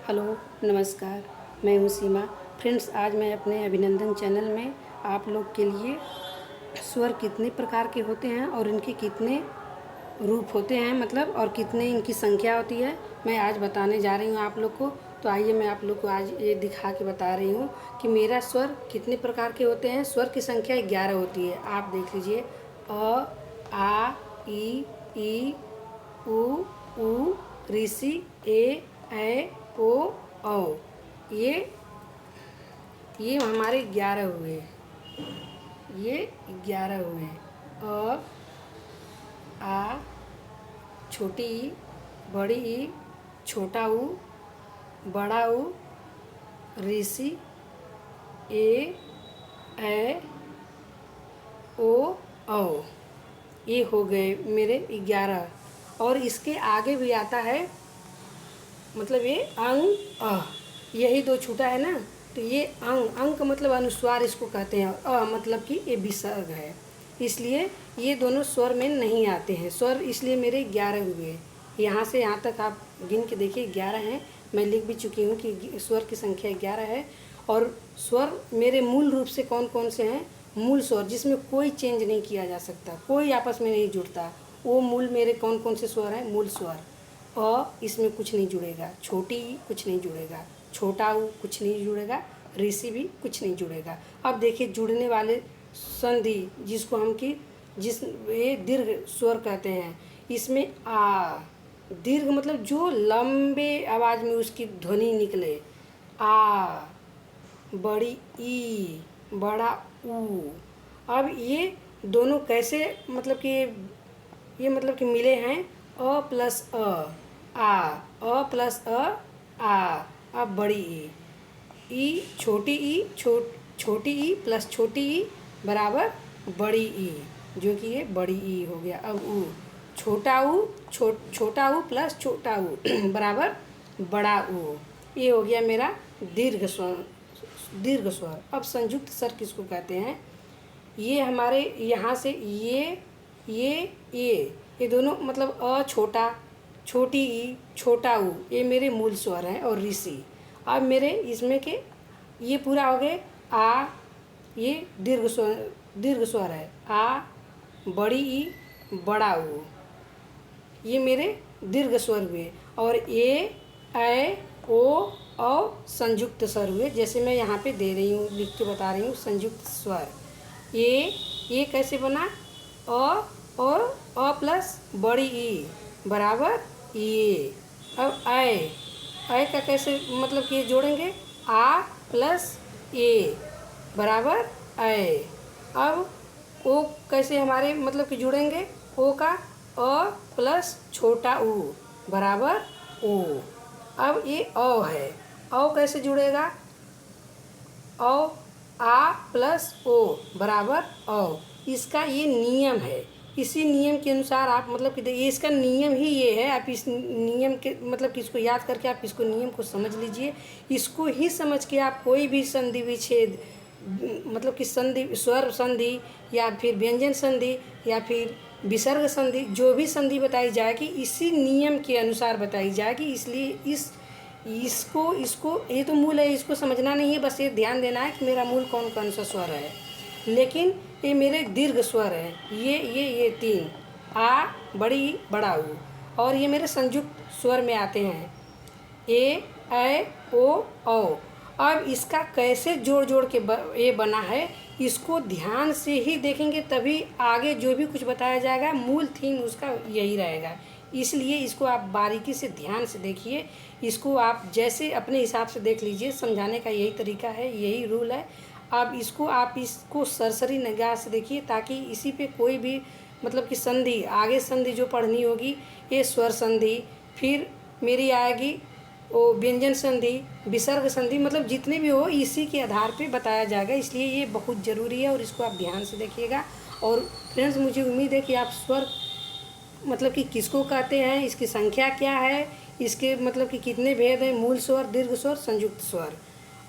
Hello, नमस्कार। मैं हूँ सीमा। फ्रेंड्स, आज मैं अपने अभिनंदन चैनल में आप लोग के लिए स्वर कितने प्रकार के होते हैं और इनके कितने रूप होते हैं और कितने इनकी संख्या होती है, मैं आज बताने जा रही हूँ आप लोग को। तो आइए मैं आप लोग को आज ये दिखा के बता रही हूँ कि मेरा स्वर कितने प्रकार के होते हैं। स्वर की संख्या 11 होती है। आप देख लीजिए, अ, आ, ई, उ, ऋषि, ए, ऐ, ओ, औ। ये हमारे 11 हुए। ये 11 हुए। अ, आ, छोटी ई, बड़ी ई, छोटा ऊ, बड़ा ऊ, ऋषि, ए, ऐ, ओ, औ। ये हो गए मेरे 11। और इसके आगे भी आता है, ये अंग, अ। यही दो छूटा है ना, तो ये अंग का मतलब अनुस्वार इसको कहते हैं, और मतलब कि ये विसर्ग है। इसलिए ये दोनों स्वर में नहीं आते हैं। स्वर इसलिए मेरे 11 हुए। यहाँ से यहाँ तक आप गिन के देखिए, 11 हैं। मैं लिख भी चुकी हूँ कि स्वर की संख्या 11 है। और स्वर मेरे मूल रूप से कौन कौन से हैं? मूल स्वर जिसमें कोई चेंज नहीं किया जा सकता, कोई आपस में नहीं जुड़ता, वो मूल मेरे कौन कौन से स्वर हैं? मूल स्वर। इसमें कुछ नहीं जुड़ेगा, छोटी ई कुछ नहीं जुड़ेगा, छोटा ऊ कुछ नहीं जुड़ेगा, ऋषि भी कुछ नहीं जुड़ेगा। अब देखिए जुड़ने वाले संधि जिसको हम कि जिस ये दीर्घ स्वर कहते हैं, इसमें आ, दीर्घ मतलब जो लंबे आवाज़ में उसकी ध्वनि निकले। आ, बड़ी ई, बड़ा ऊ। अब ये दोनों कैसे ये मिले हैं? अ प्लस अ प्लस आ। अब बड़ी ई, छोटी ई, छोटी ई प्लस छोटी ई बराबर बड़ी ई, जो कि ये बड़ी ई हो गया। अब ऊ, छोटा ऊ प्लस छोटा ऊ बराबर बड़ा ऊ। ये हो गया मेरा दीर्घ स्वर। अब संयुक्त स्वर किसको कहते हैं? ये हमारे यहाँ से ये दोनों अ छोटा, छोटी ई, छोटा ऊ, ये मेरे मूल स्वर हैं और ऋषि। अब मेरे इसमें के ये पूरा हो गए। आ, ये दीर्घ स्वर है। आ, बड़ी ई, बड़ा ऊ, ये मेरे दीर्घ स्वर हुए। और ए, ऐ, ओ, संयुक्त स्वर हुए। जैसे मैं यहाँ पे दे रही हूँ, लिख के बता रही हूँ, संयुक्त स्वर। ये कैसे बना? और अ प्लस बड़ी ई बराबर ये। अब ऐ का कैसे कि जोड़ेंगे? आ प्लस ए बराबर ऐ। अब ओ कैसे हमारे कि जुड़ेंगे? ओ का अ प्लस छोटा ऊ बराबर ओ। अब ये औ है, औ कैसे जुड़ेगा? औ, आ प्लस ओ बराबर औ। इसका ये नियम है। इसी नियम के अनुसार आप कि देखिए, इसका नियम ही ये है। आप इस नियम के कि इसको याद करके आप इसको नियम को समझ लीजिए। इसको ही समझ के आप कोई भी संधि विच्छेद कि संधि, स्वर संधि या फिर व्यंजन संधि या फिर विसर्ग संधि, जो भी संधि बताई जाएगी इसी नियम के अनुसार बताई जाएगी। इसलिए इसको ये तो मूल है, इसको समझना नहीं है, बस ये ध्यान देना है कि मेरा मूल कौन कौन सा स्वर है। लेकिन ये मेरे दीर्घ स्वर है। ये 3 आ, बड़ी, बड़ा ऊ। और ये मेरे संयुक्त स्वर में आते हैं, ए, ऐ, ओ, औ। अब इसका कैसे जोड़ के ये बना है, इसको ध्यान से ही देखेंगे तभी आगे जो भी कुछ बताया जाएगा मूल थीम उसका यही रहेगा। इसलिए इसको आप बारीकी से ध्यान से देखिए। इसको आप जैसे अपने हिसाब से देख लीजिए। समझाने का यही तरीका है, यही रूल है। आप इसको सरसरी निगाह से देखिए, ताकि इसी पे कोई भी कि संधि, आगे संधि जो पढ़नी होगी, ये स्वर संधि, फिर मेरी आएगी वो व्यंजन संधि, विसर्ग संधि, जितने भी हो इसी के आधार पे बताया जाएगा। इसलिए ये बहुत ज़रूरी है और इसको आप ध्यान से देखिएगा। और फ्रेंड्स, मुझे उम्मीद है कि आप स्वर कि किसको कहते हैं, इसकी संख्या क्या है, इसके कि कितने भेद हैं, मूल स्वर, दीर्घ स्वर, संयुक्त स्वर।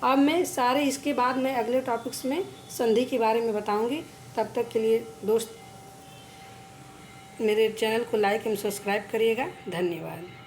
अब मैं सारे इसके बाद मैं अगले टॉपिक्स में संधि के बारे में बताऊंगी। तब तक के लिए दोस्त मेरे चैनल को लाइक एवं सब्सक्राइब करिएगा। धन्यवाद।